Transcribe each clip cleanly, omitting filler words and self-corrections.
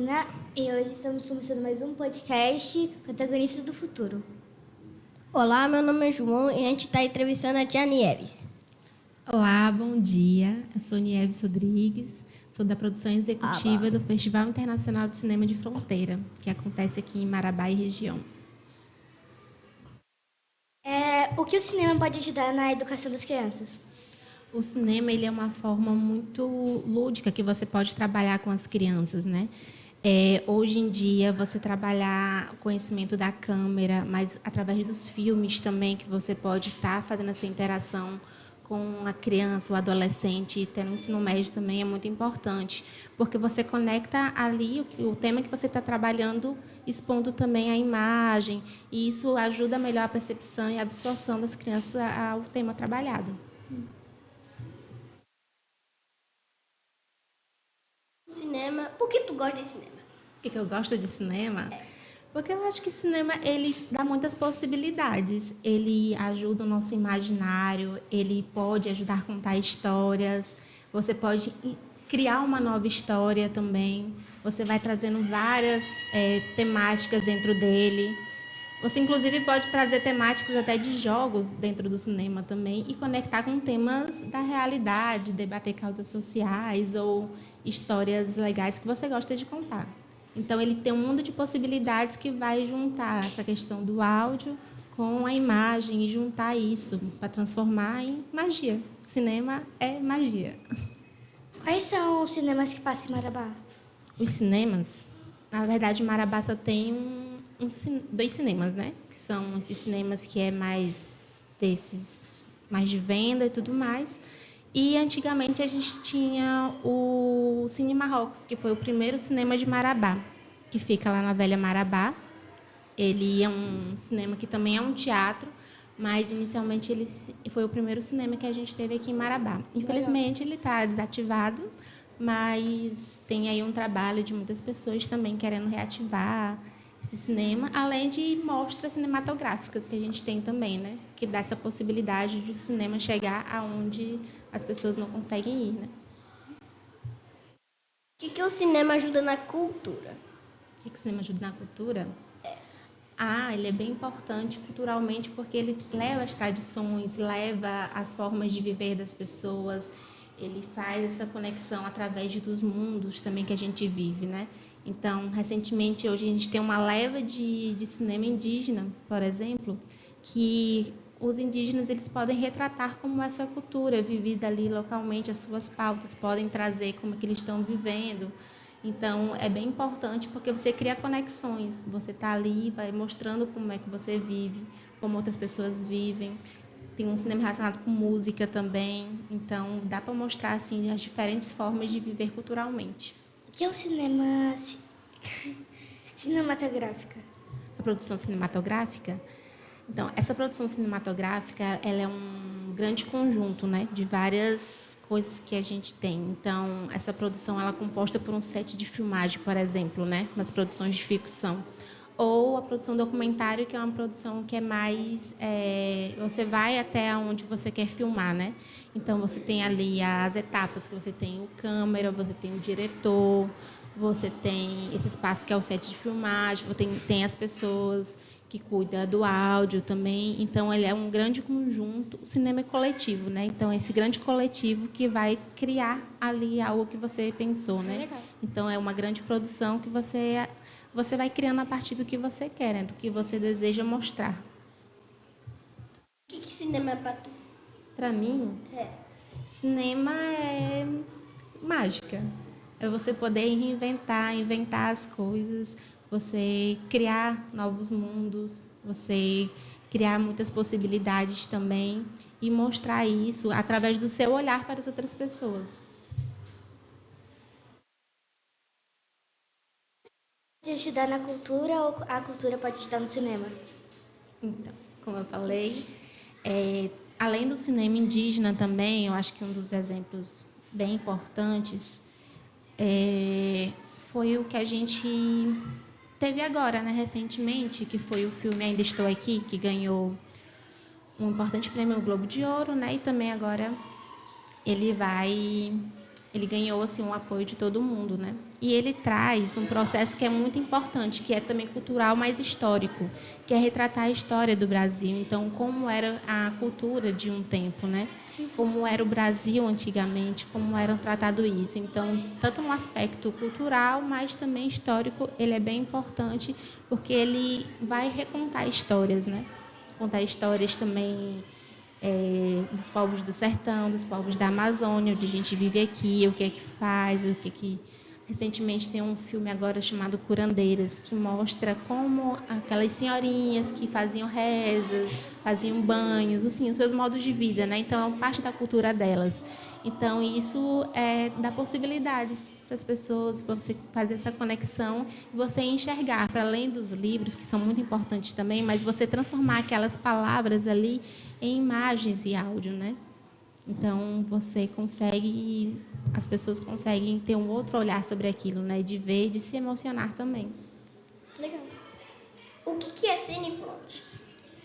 Carolina e hoje estamos começando mais um podcast Protagonistas do Futuro. Olá, meu nome é João e a gente está entrevistando a tia Nieves. Olá, bom dia. Eu sou Nieves Rodrigues, sou da produção executiva do Festival Internacional de Cinema de Fronteira, que acontece aqui em Marabá e região. O que o cinema pode ajudar na educação das crianças? O cinema ele é uma forma muito lúdica que você pode trabalhar com as crianças, né? Hoje em dia, você trabalhar o conhecimento da câmera, mas através dos filmes também, que você pode estar fazendo essa interação com a criança, o adolescente, e ter no ensino médio também é muito importante, porque você conecta ali o tema que você está trabalhando, expondo também a imagem, e isso ajuda a melhor a percepção e a absorção das crianças ao tema trabalhado. Cinema, por que tu gosta de cinema? Por que eu gosto de cinema? Porque eu acho que cinema ele dá muitas possibilidades. Ele ajuda o nosso imaginário, ele pode ajudar a contar histórias, você pode criar uma nova história também. Você vai trazendo várias temáticas dentro dele. Você, inclusive, pode trazer temáticas até de jogos dentro do cinema também e conectar com temas da realidade, debater causas sociais ou histórias legais que você gosta de contar. Então, ele tem um mundo de possibilidades que vai juntar essa questão do áudio com a imagem e juntar isso para transformar em magia. Cinema é magia. Quais são os cinemas que passam em Marabá? Os cinemas, na verdade, Marabá só tem dois cinemas, né? Que são esses cinemas que é mais desses, mais de venda e tudo mais. E antigamente a gente tinha o Cine Marrocos, que foi o primeiro cinema de Marabá, que fica lá na Velha Marabá. Ele é um cinema que também é um teatro, mas inicialmente ele foi o primeiro cinema que a gente teve aqui em Marabá. Infelizmente ele está desativado, mas tem aí um trabalho de muitas pessoas também querendo reativar esse cinema, além de mostras cinematográficas que a gente tem também, né? Que dá essa possibilidade de o cinema chegar aonde as pessoas não conseguem ir, né? O que o cinema ajuda na cultura? O que o cinema ajuda na cultura? Ele é bem importante culturalmente porque ele leva as tradições, leva as formas de viver das pessoas, ele faz essa conexão através dos mundos também que a gente vive, né? Então, recentemente, hoje a gente tem uma leva de cinema indígena, por exemplo, que os indígenas eles podem retratar como essa cultura vivida ali localmente, as suas pautas, podem trazer como é que eles estão vivendo. Então, é bem importante porque você cria conexões. Você está ali, vai mostrando como é que você vive, como outras pessoas vivem. Tem um cinema relacionado com música também. Então, dá para mostrar assim, as diferentes formas de viver culturalmente. O que é o cinema cinematográfica? A produção cinematográfica? Então, essa produção cinematográfica ela é um grande conjunto, né, de várias coisas que a gente tem. Então, essa produção ela é composta por um set de filmagem, por exemplo, né, nas produções de ficção. Ou a produção documentário, que é uma produção que é mais... você vai até onde você quer filmar, né? Então, você tem ali as etapas, que você tem o câmera, você tem o diretor, você tem esse espaço que é o set de filmagem, tem as pessoas que cuidam do áudio também. Então, ele é um grande conjunto. O cinema é coletivo, né? Então, é esse grande coletivo que vai criar ali algo que você pensou, né? Legal. Então, é uma grande produção que você vai criando a partir do que você quer, né? Do que você deseja mostrar. O que cinema é pra tu? Para mim, cinema é mágica. É você poder reinventar, inventar as coisas, você criar novos mundos, você criar muitas possibilidades também e mostrar isso através do seu olhar para as outras pessoas. Pode ajudar na cultura ou a cultura pode ajudar no cinema? Então, como eu falei, além do cinema indígena também, eu acho que um dos exemplos bem importantes foi o que a gente teve agora, né, recentemente, que foi o filme Ainda Estou Aqui, que ganhou um importante prêmio no Globo de Ouro, né, e também agora ele vai ele ganhou assim um apoio de todo mundo, né? E ele traz um processo que é muito importante, que é também cultural, mas histórico, que é retratar a história do Brasil. Então, como era a cultura de um tempo, né? Como era o Brasil antigamente, como eram tratado isso. Então, tanto no aspecto cultural, mas também histórico, ele é bem importante, porque ele vai recontar histórias, né? Contar histórias também dos povos do sertão, dos povos da Amazônia, onde a gente vive aqui, o que é que faz, o que é que... Recentemente tem um filme agora chamado Curandeiras, que mostra como aquelas senhorinhas que faziam rezas, faziam banhos, assim, os seus modos de vida, né? Então, é parte da cultura delas. Então, isso dá possibilidades para as pessoas, para você fazer essa conexão e você enxergar, para além dos livros, que são muito importantes também, mas você transformar aquelas palavras ali em imagens e áudio, né? Então, você consegue, as pessoas conseguem ter um outro olhar sobre aquilo, né? De ver e de se emocionar também. Legal. O que é Cinefront?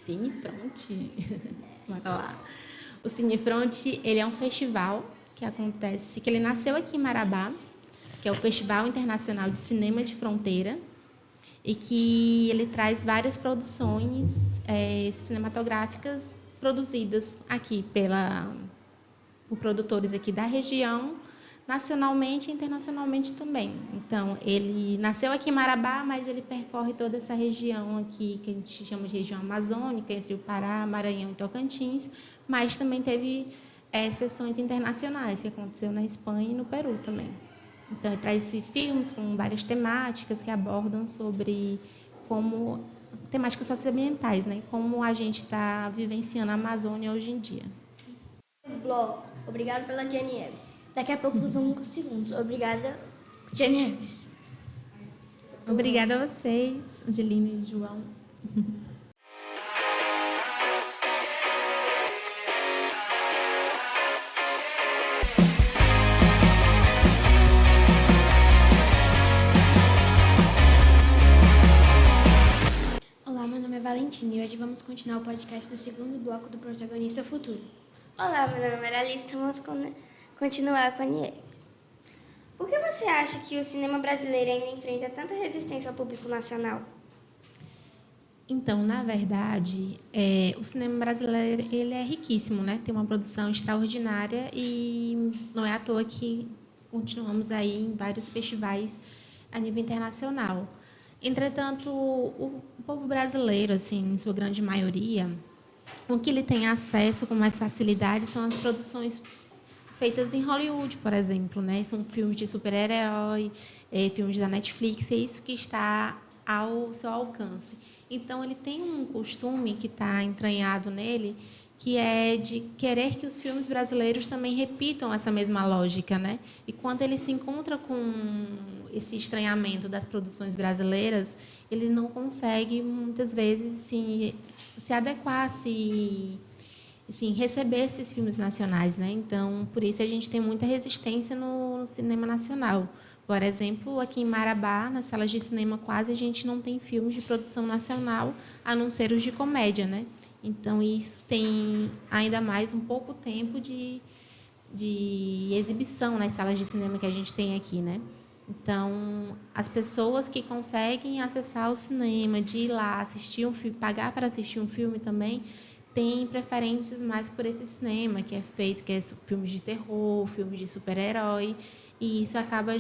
Cinefront? Bora lá. O Cinefront, ele é um festival que acontece, que ele nasceu aqui em Marabá, que é o Festival Internacional de Cinema de Fronteira, e que ele traz várias produções cinematográficas produzidas aqui por produtores aqui da região, nacionalmente e internacionalmente também. Então, ele nasceu aqui em Marabá, mas ele percorre toda essa região aqui, que a gente chama de região amazônica, entre o Pará, Maranhão e Tocantins, mas também teve sessões internacionais, que aconteceu na Espanha e no Peru também. Então, ele traz esses filmes com várias temáticas que abordam sobre temáticas socioambientais, né? Como a gente está vivenciando a Amazônia hoje em dia. Bloco. Obrigado pela Jenny Eves. Daqui a pouco faltam 5 segundos. Obrigada, Jenny Neves. Obrigada a vocês, Angelina e João. Olá, meu nome é Valentina e hoje vamos continuar o podcast do segundo bloco do Protagonista Futuro. Olá, meu nome é Maralista. Vamos continuar com a Nieves. Por que você acha que o cinema brasileiro ainda enfrenta tanta resistência ao público nacional? Então, na verdade, o cinema brasileiro ele é riquíssimo, né? Tem uma produção extraordinária e não é à toa que continuamos aí em vários festivais a nível internacional. Entretanto, o povo brasileiro, assim, em sua grande maioria, o que ele tem acesso com mais facilidade são as produções feitas em Hollywood, por exemplo, né? São filmes de super-herói, filmes da Netflix, é isso que está ao seu alcance. Então, ele tem um costume que está entranhado nele, que é de querer que os filmes brasileiros também repitam essa mesma lógica, né? E quando ele se encontra com esse estranhamento das produções brasileiras, ele não consegue, muitas vezes, se adequar, receber esses filmes nacionais, né? Então, por isso a gente tem muita resistência no cinema nacional. Por exemplo, aqui em Marabá, nas salas de cinema, quase a gente não tem filmes de produção nacional, a não ser os de comédia, né? Então, isso tem ainda mais um pouco tempo de exibição nas salas de cinema que a gente tem aqui, né? Então, as pessoas que conseguem acessar o cinema, de ir lá assistir um filme, pagar para assistir um filme também, têm preferências mais por esse cinema que é feito, que é filmes de terror, filmes de super-herói, e isso acaba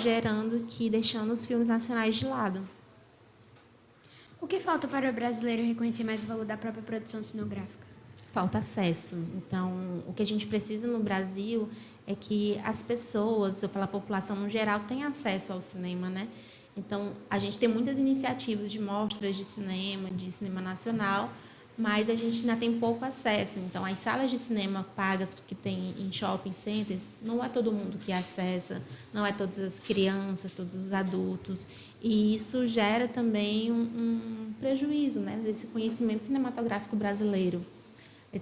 deixando os filmes nacionais de lado. O que falta para o brasileiro reconhecer mais o valor da própria produção cenográfica? Falta acesso. Então, o que a gente precisa no Brasil é que as pessoas, a população no geral, tenha acesso ao cinema, né? Então, a gente tem muitas iniciativas de mostras de cinema nacional, mas a gente ainda tem pouco acesso. Então, as salas de cinema pagas que tem em shopping centers, não é todo mundo que acessa, não é todas as crianças, todos os adultos. E isso gera também um prejuízo, né, desse conhecimento cinematográfico brasileiro.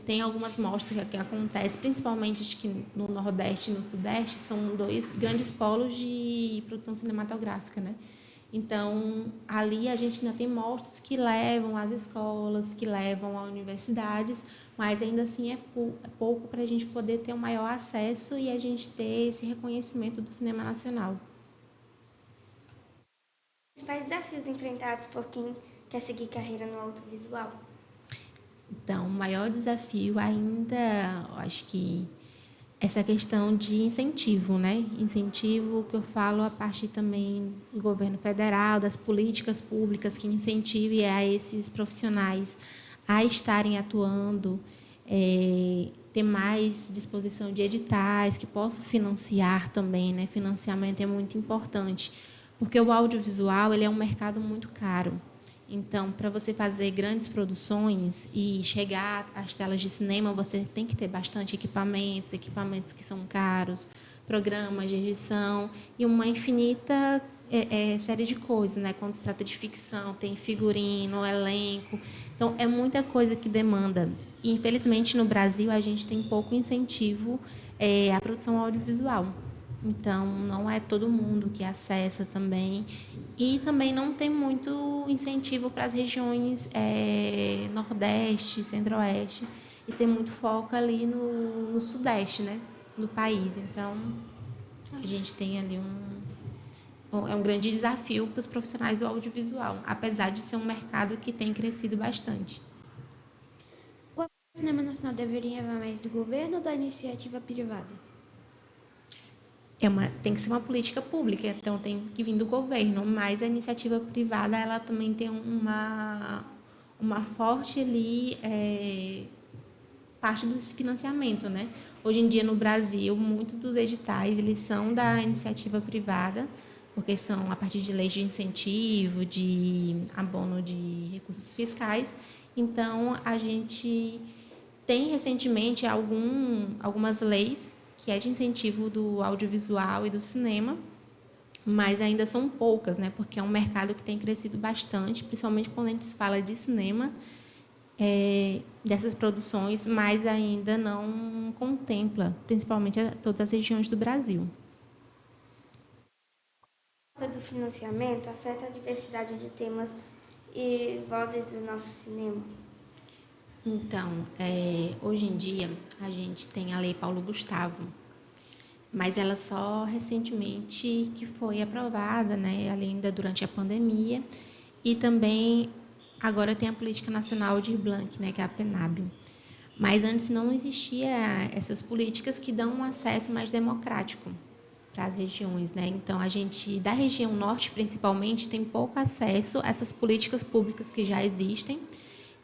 Tem algumas mostras que acontecem, principalmente acho que no Nordeste e no Sudeste, são 2 grandes polos de produção cinematográfica, né? Então, ali a gente ainda tem mostras que levam às escolas, que levam às universidades, mas ainda assim é pouco para a gente poder ter um maior acesso e a gente ter esse reconhecimento do cinema nacional. Os principais desafios enfrentados por quem quer seguir carreira no audiovisual. Então, o maior desafio ainda, eu acho que essa questão de incentivo, né? Incentivo que eu falo a partir também do governo federal, das políticas públicas que incentivem a esses profissionais a estarem atuando, ter mais disposição de editais que possam financiar também, né? Financiamento é muito importante, porque o audiovisual ele é um mercado muito caro. Então, para você fazer grandes produções e chegar às telas de cinema, você tem que ter bastante equipamentos que são caros, programas de edição e uma infinita série de coisas, né? Quando se trata de ficção, tem figurino, elenco. Então, é muita coisa que demanda. E, infelizmente, no Brasil, a gente tem pouco incentivo à produção audiovisual. Então, não é todo mundo que acessa também. E também não tem muito incentivo para as regiões Nordeste, Centro-Oeste. E tem muito foco ali no Sudeste, né? No país. Então, a gente tem ali um grande desafio para os profissionais do audiovisual, apesar de ser um mercado que tem crescido bastante. O apoio ao cinema nacional deveria vir mais do governo ou da iniciativa privada? Tem que ser uma política pública, então tem que vir do governo, mas a iniciativa privada ela também tem uma forte ali parte desse financiamento, né? Hoje em dia no Brasil, muitos dos editais eles são da iniciativa privada, porque são a partir de leis de incentivo, de abono de recursos fiscais. Então a gente tem recentemente algumas leis que é de incentivo do audiovisual e do cinema, mas ainda são poucas, né? Porque é um mercado que tem crescido bastante, principalmente quando a gente fala de cinema, dessas produções, mas ainda não contempla, principalmente todas as regiões do Brasil. A falta do financiamento afeta a diversidade de temas e vozes do nosso cinema. Então, hoje em dia, a gente tem a Lei Paulo Gustavo, mas ela só recentemente que foi aprovada, né, ainda durante a pandemia, e também agora tem a Política Nacional de Blanc, né, que é a PNAB. Mas antes não existia essas políticas que dão um acesso mais democrático para as regiões, né? Então a gente da região norte principalmente tem pouco acesso a essas políticas públicas que já existem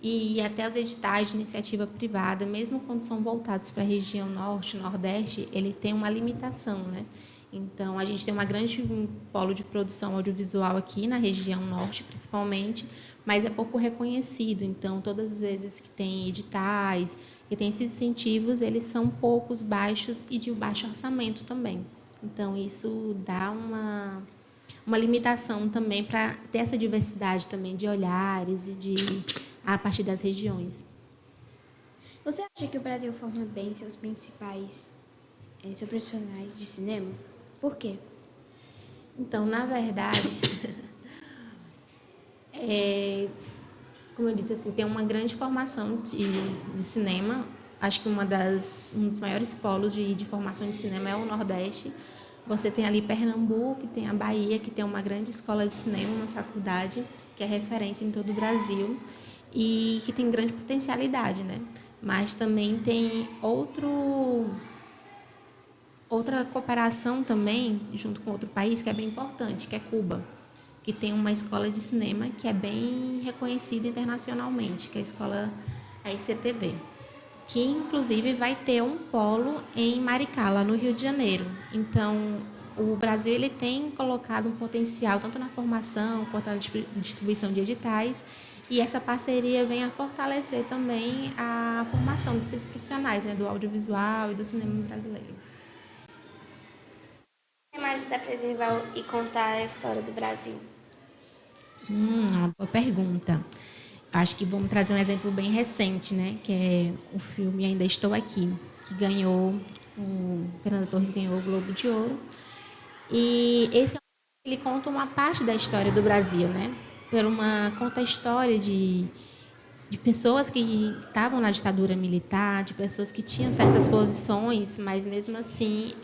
e até os editais de iniciativa privada, mesmo quando são voltados para a região norte, nordeste, ele tem uma limitação, né? Então, a gente tem uma grande polo de produção audiovisual aqui na região norte, principalmente, mas é pouco reconhecido. Então, todas as vezes que tem editais, que tem esses incentivos, eles são poucos, baixos e de baixo orçamento também. Então, isso dá uma limitação também para ter essa diversidade também de olhares e a partir das regiões. Você acha que o Brasil forma bem seus profissionais de cinema? Por quê? Então, na verdade, como eu disse, assim, tem uma grande formação de cinema. Acho que um dos maiores polos de formação de cinema é o Nordeste. Você tem ali Pernambuco, tem a Bahia, que tem uma grande escola de cinema, uma faculdade, que é referência em todo o Brasil e que tem grande potencialidade, né? Mas também tem outra cooperação também, junto com outro país, que é bem importante, que é Cuba, que tem uma escola de cinema que é bem reconhecida internacionalmente, que é a escola ICTV, que inclusive vai ter um polo em Maricá, lá no Rio de Janeiro. Então, o Brasil ele tem colocado um potencial tanto na formação quanto na distribuição de editais, e essa parceria vem a fortalecer também a formação desses profissionais, né, do audiovisual e do cinema brasileiro. Como ajuda a preservar e contar a história do Brasil? Uma boa pergunta. Acho que vamos trazer um exemplo bem recente, né? Que é o filme Ainda Estou Aqui, que ganhou, o Fernando Torres ganhou o Globo de Ouro. E esse é Ele conta uma parte da história do Brasil, né? Conta a história de pessoas que estavam na ditadura militar, de pessoas que tinham certas posições, mas mesmo assim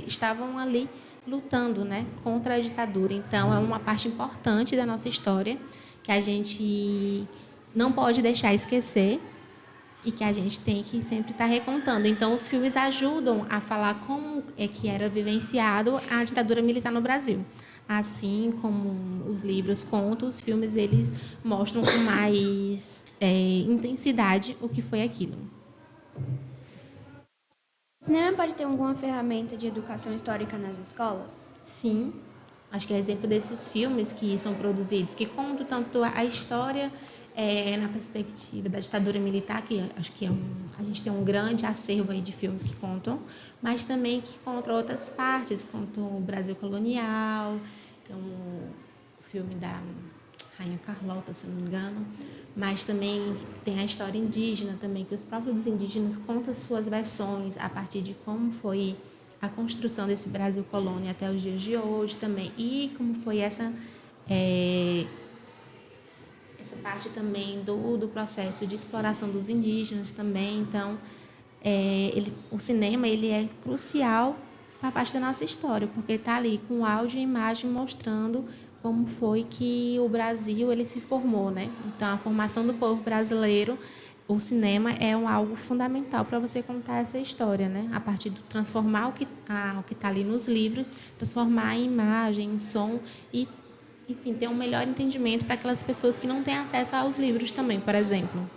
estavam ali lutando, né, contra a ditadura. Então, é uma parte importante da nossa história que a gente não pode deixar esquecer e que a gente tem que sempre estar recontando. Então, os filmes ajudam a falar como é que era vivenciado a ditadura militar no Brasil. Assim como os livros contam, os filmes eles mostram com mais intensidade o que foi aquilo. O cinema pode ter alguma ferramenta de educação histórica nas escolas? Sim, acho que é exemplo desses filmes que são produzidos, que contam tanto a história na perspectiva da ditadura militar, que acho que a gente tem um grande acervo aí de filmes que contam, mas também que contam outras partes, contam o Brasil colonial, como o filme da Rainha Carlota, se não me engano, mas também tem a história indígena também, que os próprios indígenas contam suas versões a partir de como foi a construção desse Brasil colônia até os dias de hoje também, e como foi essa parte também do processo de exploração dos indígenas também. Então, o cinema ele é crucial para a parte da nossa história, porque está ali com áudio e imagem mostrando como foi que o Brasil ele se formou, né? Então, a formação do povo brasileiro, o cinema é algo fundamental para você contar essa história, né? A partir de transformar o que está ali nos livros, transformar em imagem, em som e, enfim, ter um melhor entendimento para aquelas pessoas que não têm acesso aos livros também, por exemplo.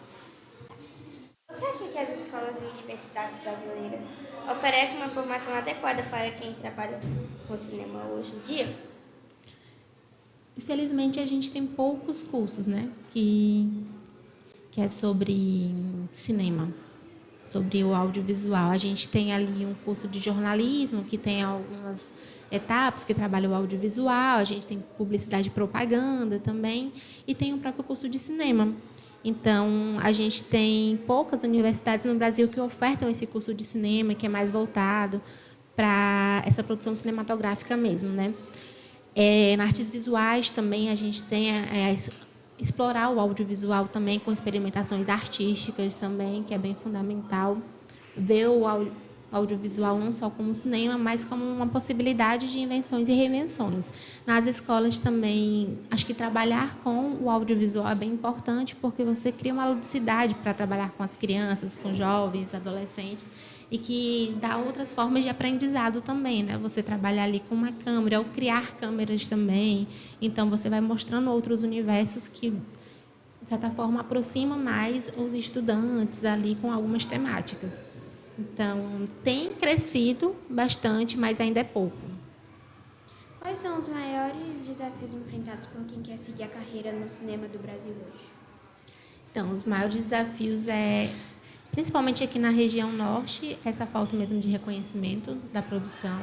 Você acha que as escolas e universidades brasileiras oferecem uma formação adequada para quem trabalha com cinema hoje em dia? Infelizmente, a gente tem poucos cursos, né, que é sobre cinema, sobre o audiovisual. A gente tem ali um curso de jornalismo, que tem algumas etapas que trabalha o audiovisual, a gente tem publicidade e propaganda também, e tem o próprio curso de cinema. Então, a gente tem poucas universidades no Brasil que ofertam esse curso de cinema, que é mais voltado para essa produção cinematográfica mesmo, né? Na artes visuais também a gente tem explorar o audiovisual também com experimentações artísticas também, que é bem fundamental. Ver o audiovisual não só como cinema, mas como uma possibilidade de invenções e reinvenções. Nas escolas também, acho que trabalhar com o audiovisual é bem importante, porque você cria uma ludicidade para trabalhar com as crianças, com jovens, adolescentes, e que dá outras formas de aprendizado também, né? Você trabalhar ali com uma câmera, ou criar câmeras também. Então, você vai mostrando outros universos que, de certa forma, aproximam mais os estudantes ali com algumas temáticas. Então, tem crescido bastante, mas ainda é pouco. Quais são os maiores desafios enfrentados por quem quer seguir a carreira no cinema do Brasil hoje? Então, os maiores desafios principalmente aqui na região norte, essa falta mesmo de reconhecimento da produção,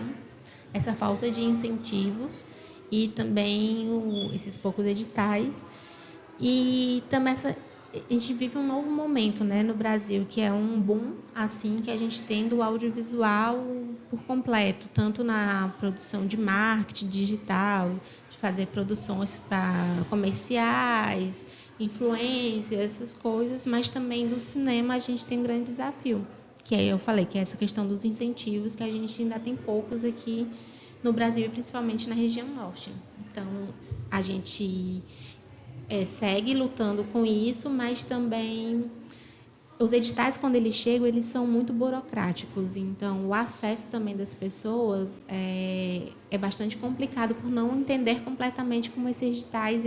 essa falta de incentivos e também esses poucos editais. E também a gente vive um novo momento, né, no Brasil, que é um boom assim que a gente tem do audiovisual por completo, tanto na produção de marketing digital, de fazer produções para comerciais, influências, essas coisas, mas também do cinema a gente tem um grande desafio, que aí eu falei, que é essa questão dos incentivos, que a gente ainda tem poucos aqui no Brasil e principalmente na região norte. Então, a gente segue lutando com isso, mas também os editais, quando eles chegam, eles são muito burocráticos. Então, o acesso também das pessoas é bastante complicado por não entender completamente como esses editais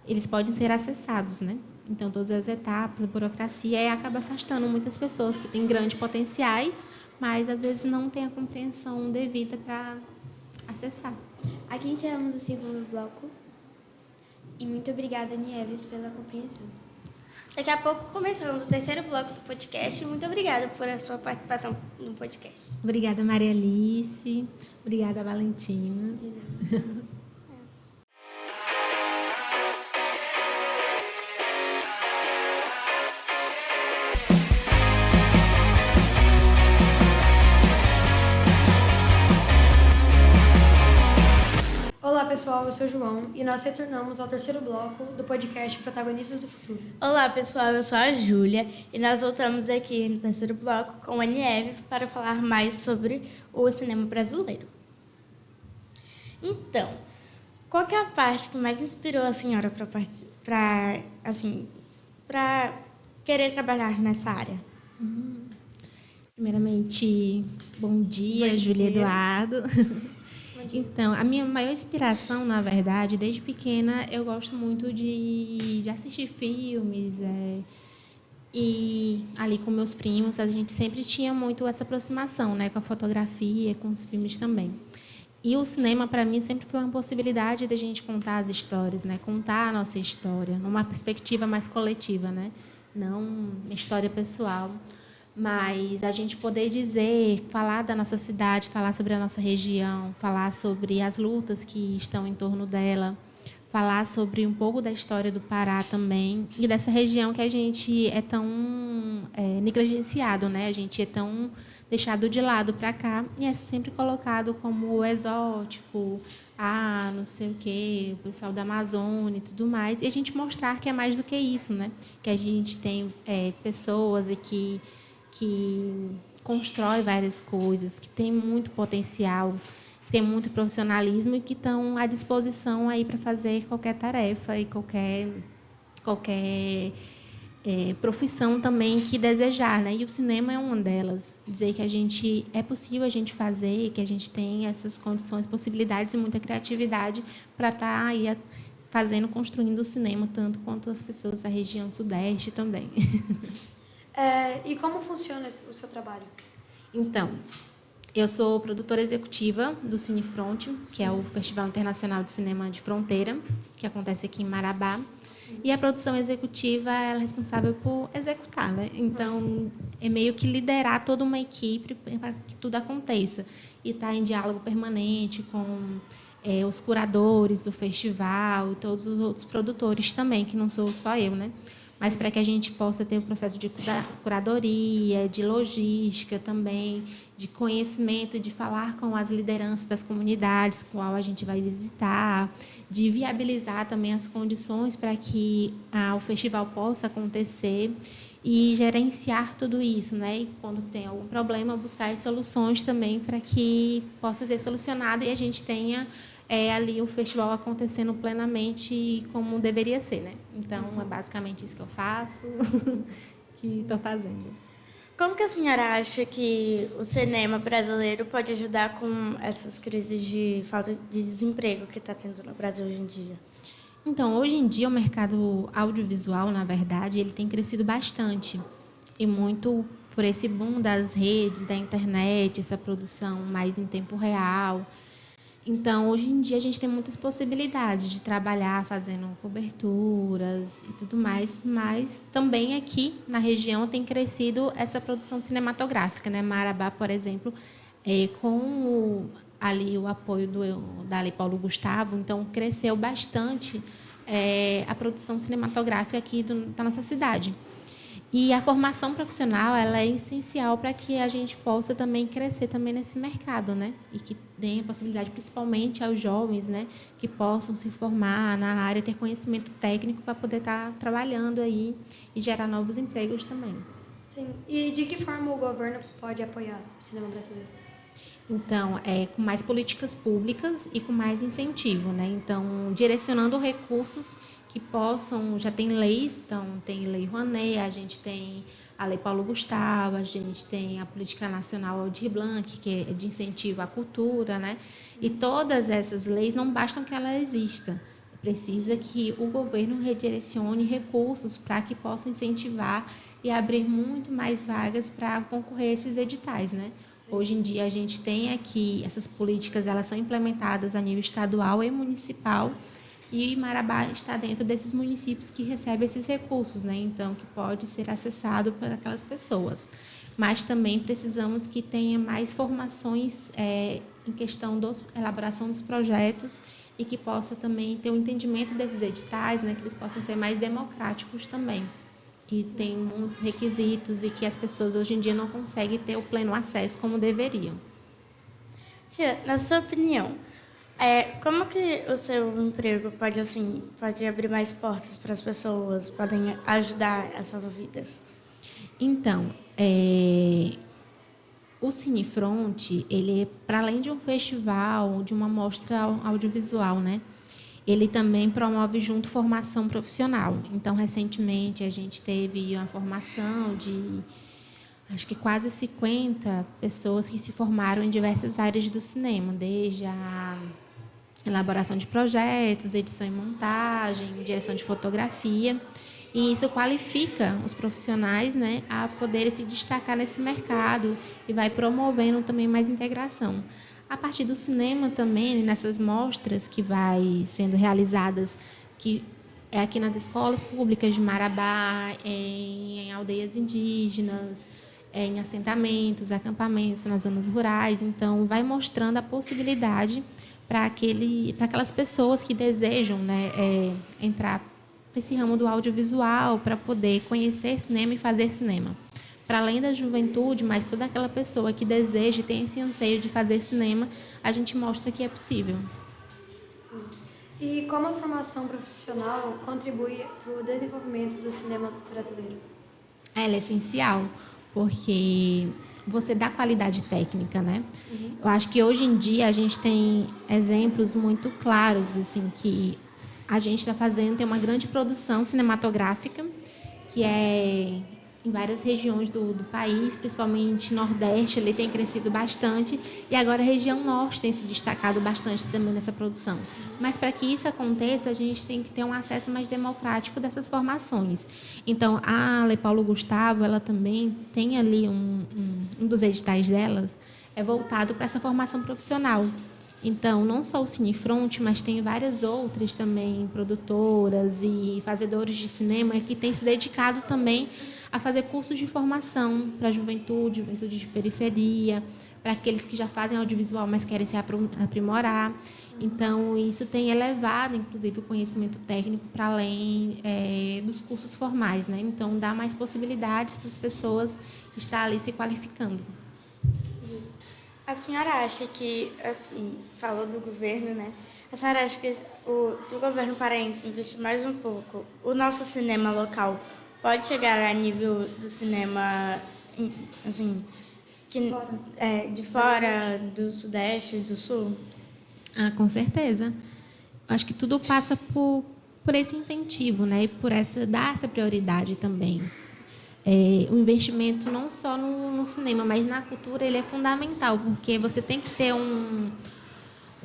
eles podem ser acessados, né? Então, todas as etapas, a burocracia, acaba afastando muitas pessoas que têm grandes potenciais, mas, às vezes, não têm a compreensão devida para acessar. Aqui encerramos o segundo bloco. E muito obrigada, Nieves, pela compreensão. Daqui a pouco começamos o terceiro bloco do podcast. Muito obrigada por a sua participação no podcast. Obrigada, Maria Alice. Obrigada, Valentina. De nada. Olá pessoal, eu sou o João e nós retornamos ao terceiro bloco do podcast Protagonistas do Futuro. Olá pessoal, eu sou a Júlia e nós voltamos aqui no terceiro bloco com a Nieve para falar mais sobre o cinema brasileiro. Então, qual que é a parte que mais inspirou a senhora para querer trabalhar nessa área? Primeiramente, bom dia, Júlia Eduardo. Então, a minha maior inspiração, na verdade, desde pequena, eu gosto muito de assistir filmes. E ali com meus primos, a gente sempre tinha muito essa aproximação, né, com a fotografia, com os filmes também. E o cinema, para mim, sempre foi uma possibilidade de a gente contar as histórias, né, contar a nossa história, numa perspectiva mais coletiva, né, não uma história pessoal. Mas a gente poder dizer, falar da nossa cidade, falar sobre a nossa região, falar sobre as lutas que estão em torno dela, falar sobre um pouco da história do Pará também e dessa região que a gente é tão negligenciado, né? A gente é tão deixado de lado para cá e é sempre colocado como exótico, não sei o quê, o pessoal da Amazônia e tudo mais. E a gente mostrar que é mais do que isso, né? Que a gente tem pessoas aqui que constrói várias coisas, que tem muito potencial, que tem muito profissionalismo e que estão à disposição aí para fazer qualquer tarefa e qualquer profissão também que desejar, né? E o cinema é uma delas. Dizer que é possível a gente fazer, que a gente tem essas condições, possibilidades e muita criatividade para estar aí construindo o cinema, tanto quanto as pessoas da região sudeste também. E como funciona o seu trabalho? Então, eu sou produtora executiva do Cinefront, que é o Festival Internacional de Cinema de Fronteira, que acontece aqui em Marabá. E a produção executiva ela é responsável por executar, né? Então, é meio que liderar toda uma equipe para que tudo aconteça. E estar em diálogo permanente com os curadores do festival e todos os outros produtores também, que não sou só eu, né? Mas para que a gente possa ter o processo de curadoria, de logística também, de conhecimento, de falar com as lideranças das comunidades com a qual a gente vai visitar, de viabilizar também as condições para que o festival possa acontecer e gerenciar tudo isso, né? E quando tem algum problema, buscar as soluções também para que possa ser solucionado e a gente tenha ali o festival acontecendo plenamente como deveria ser, né? Então, é basicamente isso que eu faço, que estou fazendo. Como que a senhora acha que o cinema brasileiro pode ajudar com essas crises de falta de desemprego que está tendo no Brasil hoje em dia? Então, hoje em dia, o mercado audiovisual, na verdade, ele tem crescido bastante. E muito por esse boom das redes, da internet, essa produção mais em tempo real. Então, hoje em dia, a gente tem muitas possibilidades de trabalhar fazendo coberturas e tudo mais, mas também aqui na região tem crescido essa produção cinematográfica, né? Marabá, por exemplo, com ali o apoio da Lei Paulo Gustavo, então cresceu bastante a produção cinematográfica aqui da nossa cidade. E a formação profissional ela é essencial para que a gente possa também crescer também nesse mercado, né? E que dê a possibilidade, principalmente aos jovens, né, que possam se formar na área, ter conhecimento técnico para poder estar trabalhando aí e gerar novos empregos também. Sim. E de que forma o governo pode apoiar o cinema brasileiro? Então, com mais políticas públicas e com mais incentivo, né? Então, direcionando recursos que possam... Já tem leis, então, tem Lei Rouanet, a gente tem a Lei Paulo Gustavo, a gente tem a Política Nacional Aldir Blanc, que é de incentivo à cultura, né? E todas essas leis não bastam que ela exista. Precisa que o governo redirecione recursos para que possa incentivar e abrir muito mais vagas para concorrer a esses editais, né? Hoje em dia, a gente tem aqui, essas políticas elas são implementadas a nível estadual e municipal, e Marabá está dentro desses municípios que recebem esses recursos, né? Então, que pode ser acessado por aquelas pessoas. Mas também precisamos que tenha mais formações em questão da elaboração dos projetos e que possa também ter um entendimento desses editais, né? Que eles possam ser mais democráticos também, que tem muitos requisitos e que as pessoas hoje em dia não conseguem ter o pleno acesso como deveriam. Tia, na sua opinião, Como que o seu emprego pode, assim, pode abrir mais portas para as pessoas, podem ajudar a salvar vidas? Então, o Cinefront, ele é para além de um festival, de uma mostra audiovisual, né? Ele também promove junto formação profissional. Então, recentemente a gente teve uma formação de acho que quase 50 pessoas que se formaram em diversas áreas do cinema, desde a elaboração de projetos, edição e montagem, direção de fotografia. E isso qualifica os profissionais, né, a poderem se destacar nesse mercado e vai promovendo também mais integração. A partir do cinema também, nessas mostras que vai sendo realizadas, que é aqui nas escolas públicas de Marabá, em aldeias indígenas, em assentamentos, acampamentos nas zonas rurais. Então, vai mostrando a possibilidade para aquelas pessoas que desejam, né, entrar nesse ramo do audiovisual para poder conhecer cinema e fazer cinema. Para além da juventude, mas toda aquela pessoa que deseja e tem esse anseio de fazer cinema, a gente mostra que é possível. E como a formação profissional contribui para o desenvolvimento do cinema brasileiro? Ela é essencial, porque você dá qualidade técnica, né? Eu acho que hoje em dia a gente tem exemplos muito claros, assim, que a gente está fazendo, tem uma grande produção cinematográfica, que é em várias regiões do país, principalmente Nordeste, ele tem crescido bastante, e agora a região Norte tem se destacado bastante também nessa produção. Mas para que isso aconteça, a gente tem que ter um acesso mais democrático dessas formações. Então, a Lei Paulo Gustavo, ela também tem ali um dos editais delas, é voltado para essa formação profissional. Então, não só o Cinefront, mas tem várias outras também, produtoras e fazedores de cinema, que têm se dedicado também a fazer cursos de formação para a juventude de periferia, para aqueles que já fazem audiovisual, mas querem se aprimorar. Então, isso tem elevado, inclusive, o conhecimento técnico para além dos cursos formais, né? Então, dá mais possibilidades para as pessoas estar ali se qualificando. A senhora acha que, assim, falou do governo, né? A senhora acha que se o governo paraense investir mais um pouco, o nosso cinema local pode chegar a nível do cinema, assim, de fora, do Sudeste, do Sul? Ah, com certeza. Acho que tudo passa por esse incentivo, né? E por dar essa prioridade também. O investimento não só no cinema, mas na cultura, ele é fundamental, porque você tem que ter um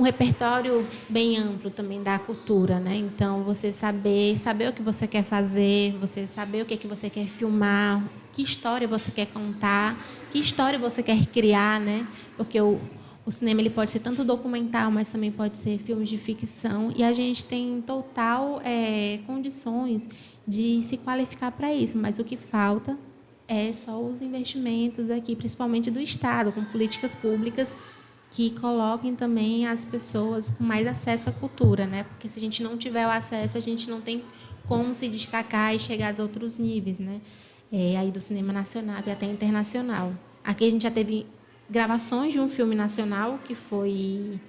repertório bem amplo também da cultura, né? Então, você saber o que você quer fazer, você saber o que você quer filmar, que história você quer contar, que história você quer criar, né? Porque o cinema ele pode ser tanto documental, mas também pode ser filmes de ficção, e a gente tem total condições de se qualificar para isso, mas o que falta é só os investimentos aqui, principalmente do Estado, com políticas públicas que coloquem também as pessoas com mais acesso à cultura, né? Porque se a gente não tiver o acesso, a gente não tem como se destacar e chegar a outros níveis, né? Aí do cinema nacional e até internacional. Aqui a gente já teve gravações de um filme nacional, que foi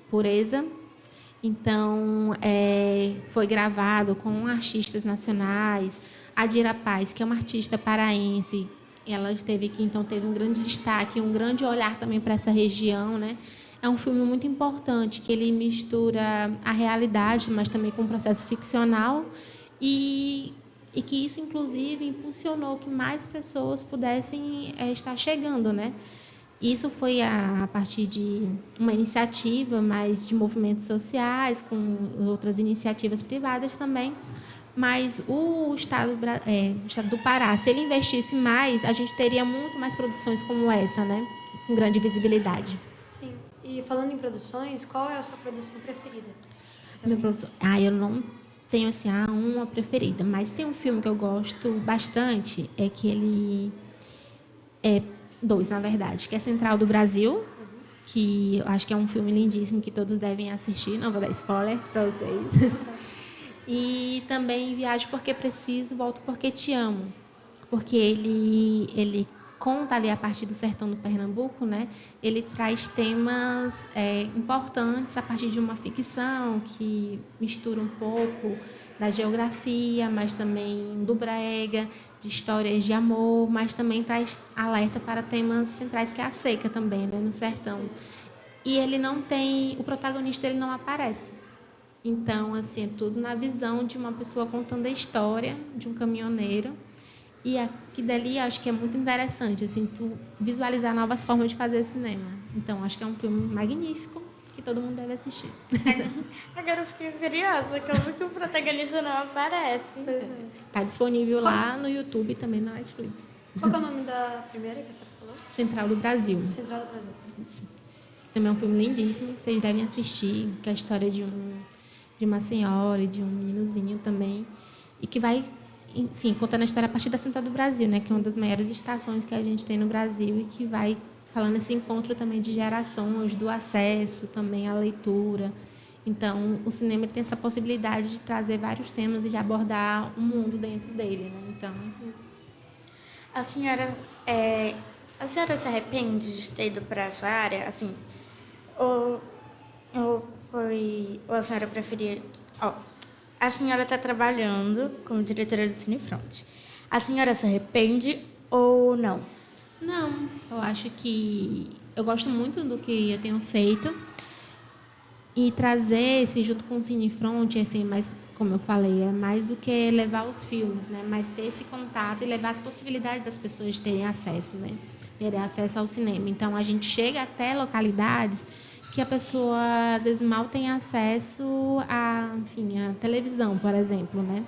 Pureza. Então, foi gravado com artistas nacionais. A Dira Paz, que é uma artista paraense, ela esteve aqui, então teve um grande destaque, um grande olhar também para essa região, né? É um filme muito importante, que ele mistura a realidade, mas também com um processo ficcional, e que isso, inclusive, impulsionou que mais pessoas pudessem estar chegando, né? Isso foi a partir de uma iniciativa, mais de movimentos sociais, com outras iniciativas privadas também. Mas o Estado do Pará, se ele investisse mais, a gente teria muito mais produções como essa, né? Com grande visibilidade. Sim. E falando em produções, qual é a sua produção preferida? Eu não tenho assim, uma preferida, mas tem um filme que eu gosto bastante, que ele dois, na verdade, que é Central do Brasil, que eu acho que é um filme lindíssimo que todos devem assistir, não vou dar spoiler para vocês. E também Viajo Porque Preciso, Volto Porque Te Amo, porque ele conta ali a partir do sertão do Pernambuco, né? Ele traz temas importantes a partir de uma ficção que mistura um pouco da geografia, mas também do brega, de histórias de amor, mas também traz alerta para temas centrais, que é a seca também, né? No sertão. E ele não tem... O protagonista, ele não aparece. Então, assim, é tudo na visão de uma pessoa contando a história de um caminhoneiro. E aqui dali, acho que é muito interessante, assim, tu visualizar novas formas de fazer cinema. Então, acho que é um filme magnífico que todo mundo deve assistir. Agora eu fiquei curiosa, como que o protagonista não aparece? Está disponível lá no YouTube e também na Netflix. Qual que é o nome da primeira que você falou? Central do Brasil. Central do Brasil. Isso. Também é um filme lindíssimo que vocês devem assistir, que é a história de uma senhora e de um meninozinho também, e que vai, enfim, contando a história a partir da Central do Brasil, né, que é uma das maiores estações que a gente tem no Brasil e que vai falando esse encontro também de gerações, do acesso também à leitura. Então, o cinema tem essa possibilidade de trazer vários temas e de abordar o mundo dentro dele, né? Então, A senhora se arrepende de ter ido para a sua área, assim, ou a senhora preferia... a senhora está trabalhando como diretora do Cinefront. A senhora se arrepende ou não? não, eu acho que eu gosto muito do que eu tenho feito e trazer, assim, junto com o Cinefront, assim, mais, como eu falei, é mais do que levar os filmes, né? Mas ter esse contato e levar as possibilidades das pessoas de terem acesso, né? Terem acesso ao cinema. Então, a gente chega até localidades que a pessoa, às vezes, mal tem acesso à televisão, por exemplo, né?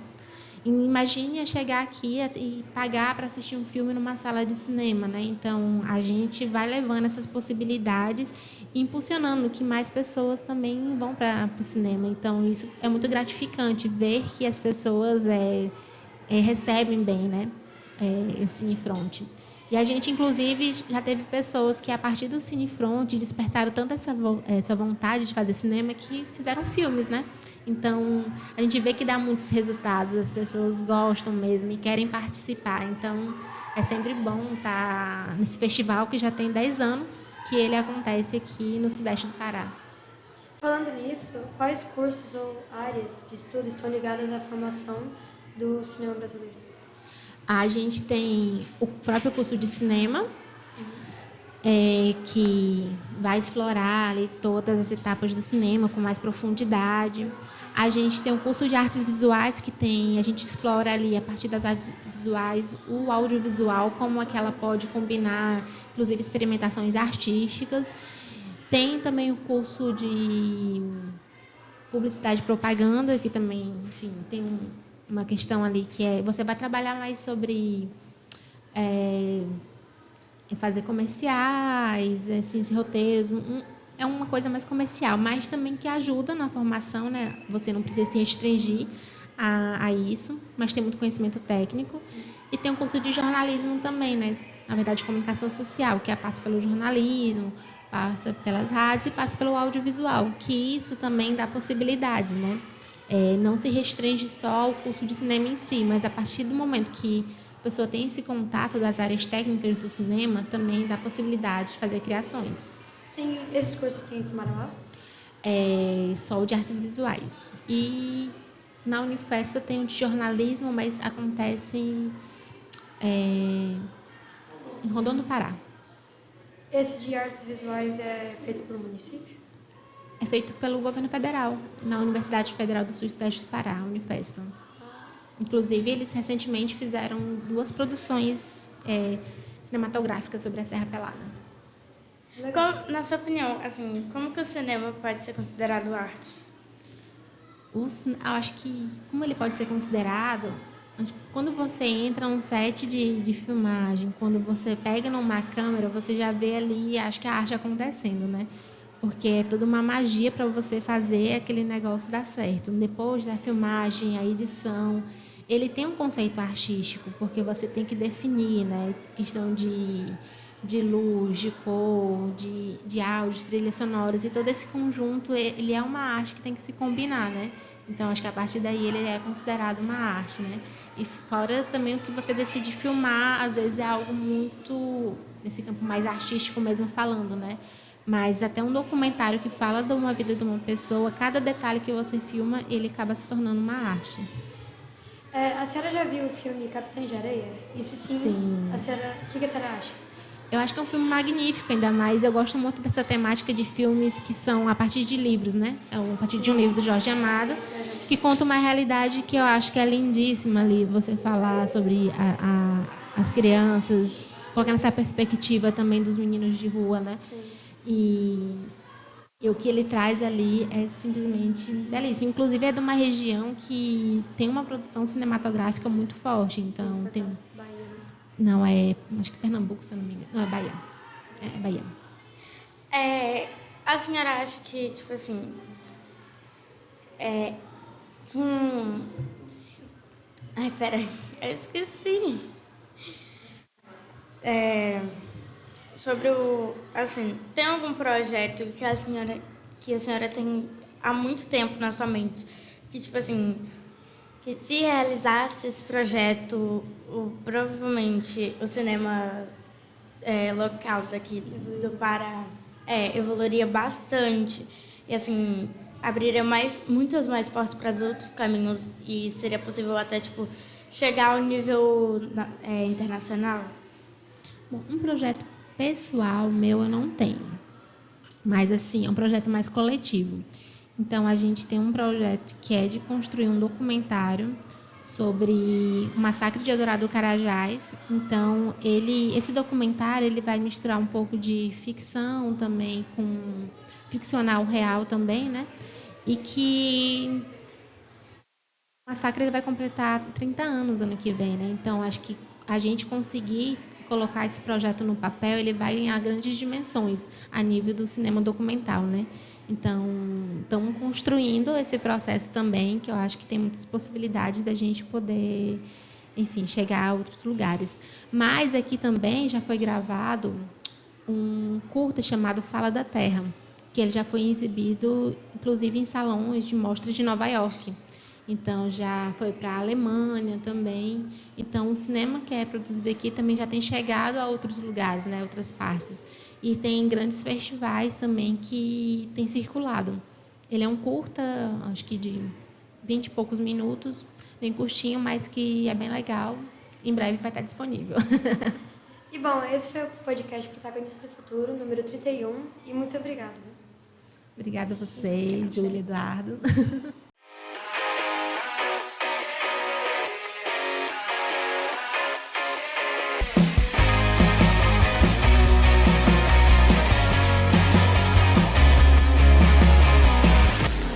Imagine chegar aqui e pagar para assistir um filme numa sala de cinema, né? Então, a gente vai levando essas possibilidades e impulsionando que mais pessoas também vão para o cinema. Então, isso é muito gratificante, ver que as pessoas recebem bem, né? O Cinefront. E a gente, inclusive, já teve pessoas que, a partir do Cinefront, despertaram tanto essa vontade de fazer cinema que fizeram filmes, né? Então, a gente vê que dá muitos resultados, as pessoas gostam mesmo e querem participar. Então, é sempre bom estar nesse festival que já tem 10 anos, que ele acontece aqui no Sudeste do Pará. Falando nisso, quais cursos ou áreas de estudo estão ligadas à formação do cinema brasileiro? A gente tem o próprio curso de cinema, que vai explorar ali todas as etapas do cinema com mais profundidade. A gente tem um curso de artes visuais a gente explora ali, a partir das artes visuais, o audiovisual, como é que ela pode combinar, inclusive, experimentações artísticas. Tem também o curso de publicidade e propaganda, que também, enfim, tem uma questão ali que você vai trabalhar mais sobre fazer comerciais, assim, esse roteiros, é uma coisa mais comercial, mas também que ajuda na formação, né? Você não precisa se restringir a isso, mas tem muito conhecimento técnico. E tem um curso de jornalismo também, né? Na verdade, comunicação social, que passa pelo jornalismo, passa pelas rádios e passa pelo audiovisual, que isso também dá possibilidades, né? Não se restringe só ao curso de cinema em si, mas a partir do momento que a pessoa tem esse contato das áreas técnicas do cinema, também dá possibilidade de fazer criações. Esses cursos tem aqui em Marauá? Só o de artes visuais. E na Unifesp eu tenho de jornalismo, mas acontece em Rondônia do Pará. Esse de artes visuais é feito pelo município? É feito pelo governo federal, na Universidade Federal do Sudeste do Pará, Unifesp. Inclusive, eles recentemente fizeram 2 produções cinematográficas sobre a Serra Pelada. Na sua opinião, assim, como que o cinema pode ser considerado arte? Eu acho que, como ele pode ser considerado, quando você entra num set de filmagem, quando você pega numa câmera, você já vê ali, acho que a arte acontecendo, né? Porque é toda uma magia para você fazer aquele negócio dar certo. Depois da filmagem, a edição, ele tem um conceito artístico, porque você tem que definir, né? Questão de luz, de cor, de áudio, trilhas sonoras, e todo esse conjunto, ele é uma arte que tem que se combinar, né? Então, acho que a partir daí ele é considerado uma arte, né? E fora também o que você decide filmar, às vezes é algo muito nesse campo mais artístico mesmo falando, né? Mas até um documentário que fala de uma vida de uma pessoa, cada detalhe que você filma, ele acaba se tornando uma arte. A senhora já viu o filme Capitães de Areia? E se sim, Sim. O que a senhora acha? Eu acho que é um filme magnífico, ainda mais eu gosto muito dessa temática de filmes que são a partir de livros, né? A partir de um livro do Jorge Amado, que conta uma realidade que eu acho que é lindíssima ali, você falar sobre as crianças, colocar nessa perspectiva também dos meninos de rua, né? E o que ele traz ali é simplesmente belíssimo. Inclusive, é de uma região que tem uma produção cinematográfica muito forte. Então, tem... Não, acho que Pernambuco, se eu não me engano. Não, é Bahia. É Bahia. A senhora acha que, tipo assim, ai, peraí, eu esqueci. Sobre assim, tem algum projeto que a senhora tem há muito tempo na sua mente, que, tipo assim, que se realizasse esse projeto, provavelmente o cinema local daqui do Pará evoluiria bastante e, assim, abriria muitas mais portas para os outros caminhos e seria possível até, tipo, chegar ao nível internacional? Bom, um projeto pessoal meu eu não tenho. Mas, assim, é um projeto mais coletivo. Então, a gente tem um projeto que é de construir um documentário sobre o massacre de Eldorado do Carajás. Então, esse documentário ele vai misturar um pouco de ficção também, com ficcional real também, né? E que o massacre ele vai completar 30 anos ano que vem, né? Então, acho que a gente conseguir colocar esse projeto no papel, ele vai ganhar grandes dimensões a nível do cinema documental, né? Então, estamos construindo esse processo também, que eu acho que tem muitas possibilidades da gente poder, enfim, chegar a outros lugares. Mas aqui também já foi gravado um curta chamado Fala da Terra, que ele já foi exibido, inclusive, em salões de mostras de Nova York. Então, já foi para a Alemanha também. Então, o cinema que é produzido aqui também já tem chegado a outros lugares, né, outras partes. E tem grandes festivais também que têm circulado. Ele é um curta, acho que de 20 e poucos minutos, bem curtinho, mas que é bem legal. Em breve vai estar disponível. E, bom, esse foi o podcast Protagonista do Futuro, número 31, e muito obrigada. Obrigada a vocês, Júlia e Eduardo.